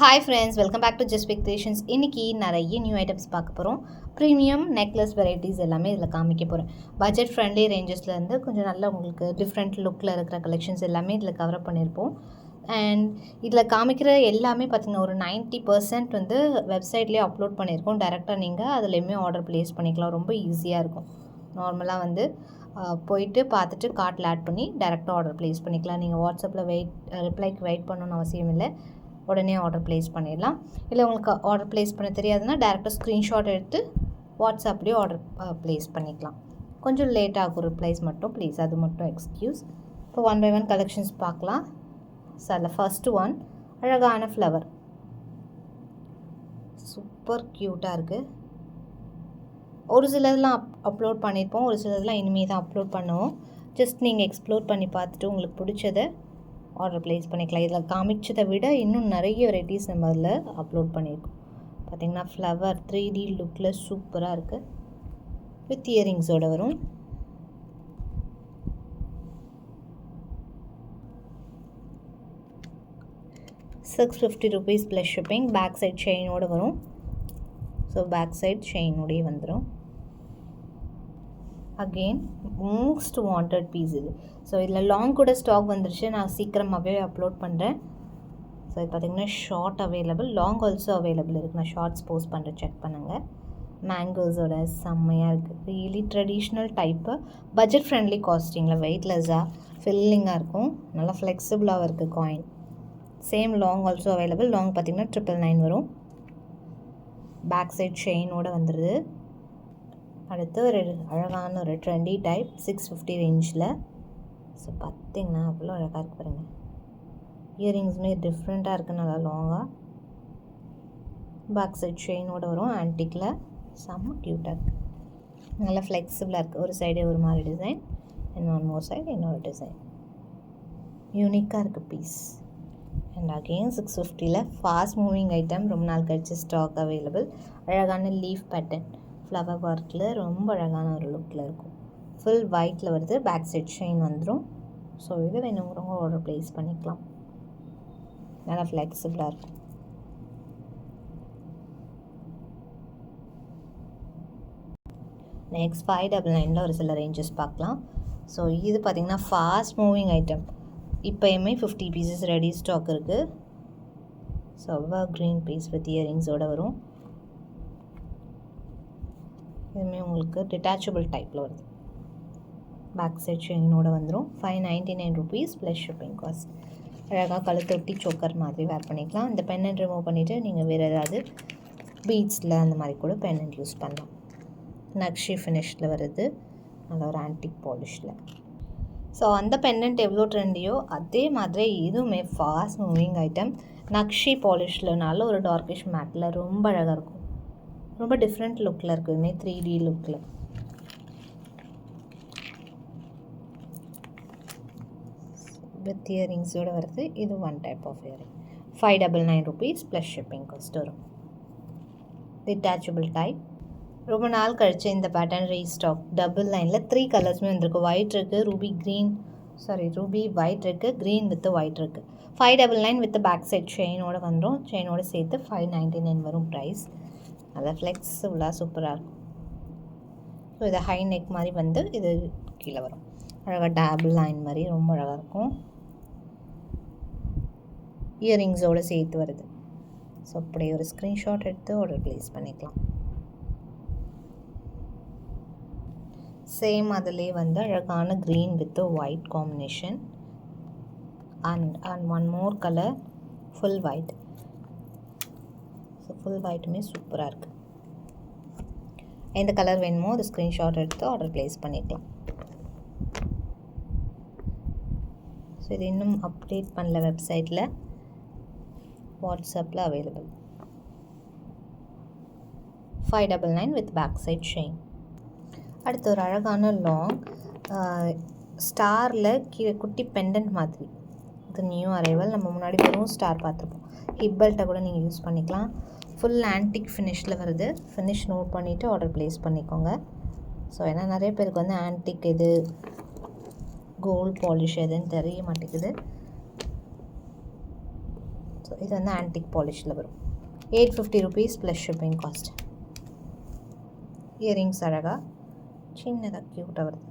Hi friends, welcome back to just creations. இன்றைக்கி நிறைய new items பார்க்க போகிறோம். ப்ரீமியம் நெக்லஸ் வெரைட்டிஸ் எல்லாமே இதில் காமிக்க போகிறேன். பட்ஜெட் ஃப்ரெண்ட்லி ரேஞ்சஸ்லேருந்து கொஞ்சம் நல்ல உங்களுக்கு டிஃப்ரெண்ட் லுக்கில் இருக்கிற கலெக்ஷன்ஸ் எல்லாமே இதில் கவர் பண்ணியிருப்போம். அண்ட் இதில் காமிக்கிற எல்லாமே பார்த்திங்கன்னா ஒரு 90% வந்து வெப்சைட்லேயே அப்லோட் பண்ணியிருக்கோம். டேரெக்டாக நீங்கள் அதுலேயுமே ஆர்டர் ப்ளேஸ் பண்ணிக்கலாம். ரொம்ப ஈஸியாக இருக்கும். நார்மலாக வந்து போயிட்டு பார்த்துட்டு கார்ட்டில் ஆட் பண்ணி டேரெக்டாக ஆர்டர் ப்ளேஸ் பண்ணிக்கலாம். நீங்கள் வாட்ஸ்அப்பில் ரிப்ளைக்கு வெயிட் பண்ணணும்னு அவசியம் இல்லை. உடனே ஆர்டர் ப்ளேஸ் பண்ணிடலாம். இல்லை உங்களுக்கு ஆர்டர் ப்ளேஸ் பண்ண தெரியாதுன்னா டேரெக்டாக ஸ்க்ரீன்ஷாட் எடுத்து வாட்ஸ்அப்லேயே ஆர்டர் ப்ளேஸ் பண்ணிக்கலாம். கொஞ்சம் லேட் ஆகும் ரிப்ளைஸ் மட்டும், ப்ளீஸ் அது மட்டும் எக்ஸ்கியூஸ். இப்போ 1 by 1 கலெக்ஷன்ஸ் பார்க்கலாம். ஸோ அதில் ஃபஸ்ட்டு ஒன் அழகான ஃப்ளவர், சூப்பர் க்யூட்டாக இருக்குது. ஒரு சிலதெல்லாம் அப்லோட் பண்ணியிருப்போம், ஒரு சிலதெல்லாம் இனிமேல் தான் அப்லோட் பண்ணுவோம். ஜஸ்ட் நீங்கள் எக்ஸ்ப்ளோர் பண்ணி பார்த்துட்டு உங்களுக்கு பிடிச்சதை ஆர்டர் ப்ளேஸ் பண்ணிக்கலாம். இதில் காமிச்சதை விட இன்னும் நிறைய வெரைட்டிஸ் நம்ம அதில் அப்லோட் பண்ணியிருக்கோம். பார்த்திங்கன்னா ஃப்ளவர் 3D லுக்கில் சூப்பராக இருக்குது. வித் இயரிங்ஸோடு வரும். ₹650 ப்ளஸ் ஷிப்பிங். பேக் சைட் செயினோடு வரும். ஸோ பேக் சைட் செயினோடையே வந்துடும். அகெயின் மோஸ்ட் வாண்டட் பீஸ் இது. ஸோ இதில் லாங் கூட ஸ்டாக் வந்துருச்சு, நான் சீக்கிரமாகவே அப்லோட் பண்ணுறேன். ஸோ இது பார்த்திங்கன்னா short available, long also available இருக்குது. நான் ஷார்ட்ஸ் போஸ்ட் பண்ணுறேன், செக் பண்ணுங்கள். மேங்கோஸோட செம்மையாக இருக்குது. Really traditional type, budget friendly காஸ்டிங்கில், வெயிட்லெஸ்ஸாக ஃபில்லிங்காக இருக்கும். நல்லா ஃப்ளெக்சிபிளாக இருக்குது coin. Same long also available. Long பார்த்திங்கன்னா 999 வரும். பேக் சைட் செயினோடு வந்துடுது. அடுத்து ஒரு அழகான ஒரு ட்ரெண்டி டைப் 650 ரேஞ்சில். ஸோ பார்த்திங்கன்னா அவ்வளோ அழகாக இருக்குது பாருங்கள். இயரிங்ஸுமே டிஃப்ரெண்ட்டாக இருக்குது, நல்லா லாங்காக. பேக் சைட் செயினோடு வரும். ஆன்டிக்கில் செம்ம க்யூட்டாக இருக்குது. நல்லா ஃப்ளெக்சிபிளாக இருக்குது. ஒரு சைடே ஒரு மாதிரி design, and one more side இன்னொரு டிசைன். யூனிக்காக இருக்குது piece. And again 650 fast moving item, ரொம்ப நாள் கழிச்சு ஸ்டாக் அவைலபிள். அழகான லீஃப் பேட்டர்ன், ஃப்ளவர் ஒர்க்கில் ரொம்ப அழகான ஒரு லுக்கில் இருக்கும். ஃபுல் ஒயிட்டில் வருது. பேக் சைட் ஷைன் வந்துடும். ஸோ இது வேணுங்கிறவங்க ஆர்டர் ப்ளேஸ் பண்ணிக்கலாம். நல்லா ஃப்ளெக்சிபிளாக இருக்கும். நெக்ஸ்ட் 599 ஒரு சில ரேஞ்சஸ் பார்க்கலாம். ஸோ இது பார்த்திங்கன்னா ஃபாஸ்ட் மூவிங் ஐட்டம். இப்போயுமே 50 பீசஸ் ரெடி ஸ்டாக் இருக்குது. ஸோ க்ரீன் பீஸ் வித் இயரிங்ஸோடு வரும். இதுவுமே உங்களுக்கு டிட்டாச்சபிள் டைப்பில் வருது. பேக் சைட் செயினோடு வந்துடும். ₹599 ப்ளஸ் ஷிப்பிங் காஸ்ட். அழகாக கழுத்தொட்டி சோக்கர் மாதிரி வேர் பண்ணிக்கலாம். இந்த பென்னண்ட் ரிமூவ் பண்ணிவிட்டு நீங்கள் வேறு ஏதாவது பீட்ஸில் அந்த மாதிரி கூட பென்னண்ட் யூஸ் பண்ணலாம். நக்ஷி ஃபினிஷில் வருது, நல்ல ஒரு ஆன்டிக் பாலிஷில். ஸோ அந்த பென்னண்ட் எவ்வளோ ட்ரெண்டியோ அதே மாதிரி இதுவுமே ஃபாஸ்ட் மூவிங் ஐட்டம். நக்ஷி பாலிஷ்லனால ஒரு டார்க்கிஷ் மேட்டில் ரொம்ப அழகாக இருக்கும். ரொம்ப டிஃப்ரெண்ட் லுக்கில் இருக்குதுமே, 3D லுக்கில். வித் இயரிங்ஸோடு வருது. இது one type of earring. ₹599 plus shipping cost வரும். Detachable type. ரொம்ப நாள் கழிச்சு இந்த பேட்டர்ன் ரீஸ்டாக். டபுள் லைனில் 3 கலர்ஸுமே வந்திருக்கு. ஒயிட் இருக்குது, ரூபி ஒயிட் இருக்குது, க்ரீன் வித் ஒயிட் இருக்குது. ₹599 வித் பேக் சைட் செயினோடு வந்துடும். செயினோடு சேர்த்து $599 வரும் ப்ரைஸ். நல்லா ஃப்ளெக்சிபிளாக சூப்பராக இருக்கும். ஸோ இது ஹை நெக் மாதிரி வந்து இது கீழே வரும். அழகாக டேபிள் லைன் மாதிரி ரொம்ப அழகாக இருக்கும். இயரிங்ஸோடு சேர்த்து வருது. ஸோ அப்படியே ஒரு ஸ்க்ரீன்ஷாட் எடுத்து ஆர்டர் ப்ளேஸ் பண்ணிக்கலாம். சேம் அதிலே வந்து அழகான green with white combination. And one more colour full white. So full ஒயிட்டுமே சூப்பராக இருக்குது. எந்த கலர் வேணுமோ அது ஸ்க்ரீன்ஷாட் எடுத்து ஆர்டர் ப்ளேஸ் பண்ணிக்கலாம். ஸோ இது இன்னும் அப்டேட் பண்ணல வெப்சைட்டில், வாட்ஸ்அப்பில் available. $599 with back side chain. அடுத்து ஒரு அழகான லாங் ஸ்டாரில் கீழே குட்டி பெண்டன்ட் மாதிரி. இது நியூ அரைவல். நம்ம முன்னாடி வெறும் ஸ்டார் பார்த்துருப்போம். ஹிப் பெல்ட்டை கூட நீங்கள் யூஸ் பண்ணிக்கலாம். ஃபுல் ஆன்டிக் ஃபினிஷில் வருது. ஃபினிஷ் நோட் பண்ணிவிட்டு ஆர்டர் ப்ளேஸ் பண்ணிக்கோங்க. ஸோ ஏன்னா நிறைய பேருக்கு வந்து ஆன்டிக் எது கோல்ட் பாலிஷ் எதுன்னு தெரிய மாட்டேங்குது. ஸோ இது வந்து ஆன்டிக் பாலிஷில் வரும். 850 rupees plus shipping cost. Earrings அழகாக சின்னதாக க்யூட்டாக வருது.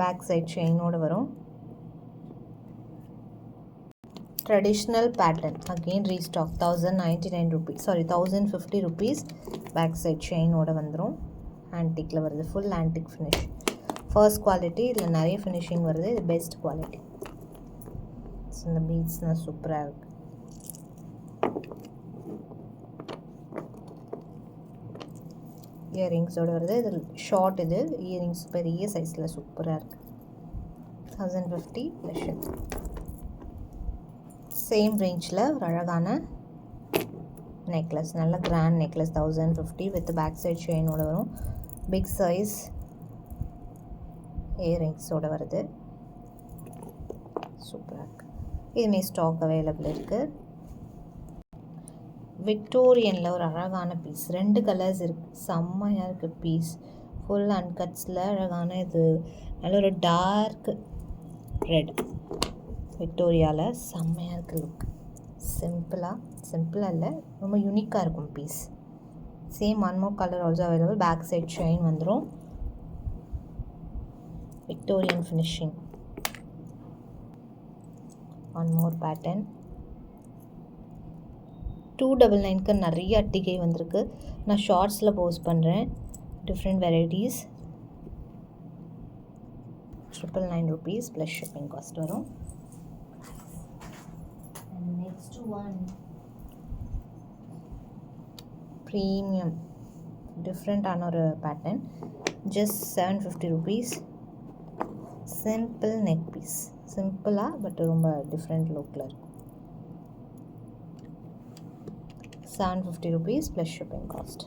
பேக் சைட் செயினோடு வரும். Traditional pattern again restock 1099 rupees 1050 rupees. Back side செயினோடு வந்துடும். ஆன்டிக்கில் வருது. Full antique finish. First quality. இதில் நிறைய ஃபினிஷிங் வருது. இது பெஸ்ட் குவாலிட்டி. ஸோ இந்த பீட்ஸ்னால் சூப்பராக இருக்குது. இயரிங்ஸோடு வருது. இது ஷார்ட். இது இயரிங்ஸ் பெரிய சைஸில் சூப்பராக இருக்குது. 1050 ப்ளஸ் சேம் ரேஞ்சில் ஒரு அழகான நெக்லஸ், நல்ல grand necklace 1050 with back side செயினோட வரும். பிக் சைஸ் இயரிங்ஸோடு வருது. சூப்பராக இருக்குது. இதுமே ஸ்டாக் அவைலபிள் இருக்குது. விக்டோரியனில் ஒரு அழகான பீஸ், 2 கலர்ஸ் இருக்குது. செம்மையாக இருக்குது பீஸ். ஃபுல் அன்கட்ஸில் அழகான இது நல்ல ஒரு டார்க் ரெட். விக்டோரியாவில் செம்மையாக இருக்குது லுக். சிம்பிளாக இல்லை, ரொம்ப யூனிக்காக இருக்கும் piece. Same one more colour also available. Back side chain வந்துடும். Victorian finishing. One more pattern. 299க்கு நிறைய அட்டிகை வந்திருக்கு. நான் ஷார்ட்ஸில் போஸ்ட் பண்ணுறேன். Different varieties. 999 rupees plus shipping cost வரும். நெக்ஸ்ட் ஒன் ப்ரீமியம் டிஃப்ரெண்ட்டான ஒரு pattern. Just 750 rupees. Simple neck piece. சிம்பிளாக பட் ரொம்ப டிஃப்ரெண்ட் லுக்கில் இருக்கும். 750 rupees ப்ளஸ் ஷிப்பிங் காஸ்ட்.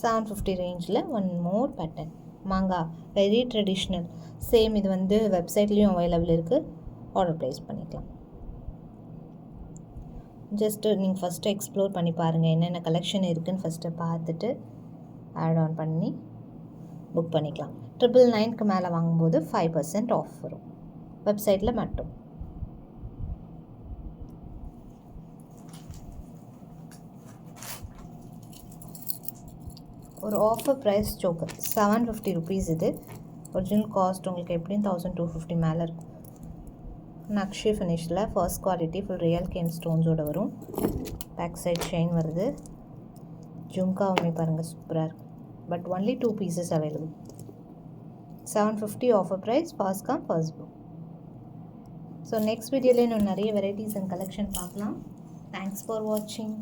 750 ரேஞ்சில் ஒன் மோர் பேட்டர்ன். மாங்கா வெரி ட்ரெடிஷ்னல். சேம் இது வந்து வெப்சைட்லேயும் அவைலபிள் இருக்குது. ஆர்டர் ப்ளேஸ் பண்ணிக்கலாம். ஜஸ்ட்டு நீங்கள் ஃபஸ்ட்டு எக்ஸ்ப்ளோர் பண்ணி பாருங்கள் என்னென்ன கலெக்ஷன் இருக்குதுன்னு ஃபஸ்ட்டு பார்த்துட்டு ஆட் ஆன் பண்ணி புக் பண்ணிக்கலாம். 999க்கு மேலே வாங்கும்போது 5% ஆஃப் வரும் வெப்சைட்டில் மட்டும். ஒரு ஆஃபர் ப்ரைஸ் சோக்கர் 750 rupees. இது ஒரிஜினல் காஸ்ட் உங்களுக்கு எப்படியும் 1250 மேலே இருக்கும். நக்ஷி ஃபினிஷில் first quality full real gem ஸ்டோன்ஸோடு வரும். பேக் சைட் செயின் வருது. ஜும்காவுமே பாருங்கள் சூப்பராக இருக்கும். But only 2 pieces available. 750 offer price. First come first book. So next வீடியோவில் இன்னும் நிறைய வெரைட்டிஸ் அண்ட் கலெக்ஷன் பார்க்கலாம். தேங்க்ஸ் ஃபார் வாட்சிங்.